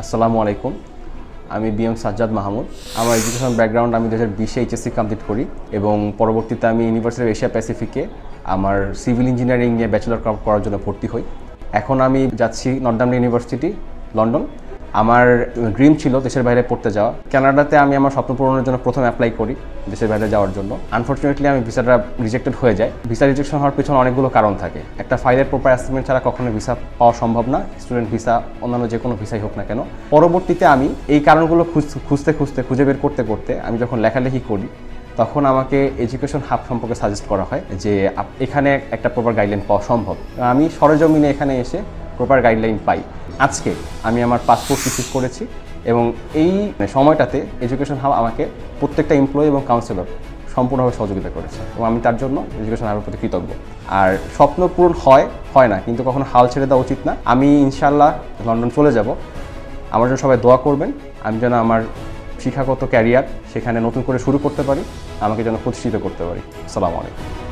আসসালামু আলাইকুম। আমি বিএম সাজ্জাদ মাহমুদ। আমার এডুকেশন ব্যাকগ্রাউন্ড, আমি 2020-এ এইচএসসি কমপ্লিট করি এবং পরবর্তীতে আমি ইউনিভার্সিটি অফ এশিয়া প্যাসিফিকে আমার সিভিল ইঞ্জিনিয়ারিং নিয়ে ব্যাচেলর করার জন্য ভর্তি হই। এখন আমি যাচ্ছি নর্দার্ন ইউনিভার্সিটি, লন্ডন। আমার ড্রিম ছিল দেশের বাইরে পড়তে যাওয়া। কানাডাতে আমি আমার স্বপ্ন পূরণের জন্য প্রথমে অ্যাপ্লাই করি দেশের বাইরে যাওয়ার জন্য। আনফর্চুনেটলি আমি ভিসাটা রিজেক্টেড হয়ে যায়। ভিসা রিজেকশন হওয়ার পেছনে অনেকগুলো কারণ থাকে। একটা ফাইলের প্রপার অ্যাসেসমেন্ট ছাড়া কখনো ভিসা পাওয়া সম্ভব না, স্টুডেন্ট ভিসা, অন্যান্য যে কোনো ভিসাই হোক না কেন। পরবর্তীতে আমি এই কারণগুলো খুঁজে বের করতে করতে আমি যখন লেখালেখি করি, তখন আমাকে এডুকেশন হাব সম্পর্কে সাজেস্ট করা হয় যে এখানে একটা প্রপার গাইডলাইন পাওয়া সম্ভব। আমি সরেজমিনে এখানে এসে প্রপার গাইডলাইন পাই। আজকে আমি আমার পাসপোর্ট রিসিভ করেছি এবং এই সময়টাতে এডুকেশন হাব আমাকে প্রত্যেকটা এমপ্লয়ি এবং কাউন্সিলর সম্পূর্ণভাবে সহযোগিতা করেছে এবং আমি তার জন্য এডুকেশন হাবের প্রতি কৃতজ্ঞ। আর স্বপ্ন পূরণ হয় না, কিন্তু কখনো হাল ছেড়ে দেওয়া উচিত না। আমি ইনশাআল্লাহ লন্ডন চলে যাব। আমার জন্য সবাই দোয়া করবেন, আমি যেন আমার শিক্ষাগত ক্যারিয়ার সেখানে নতুন করে শুরু করতে পারি, আমাকে যেন প্রতিষ্ঠিত করতে পারি। আসসালামু আলাইকুম।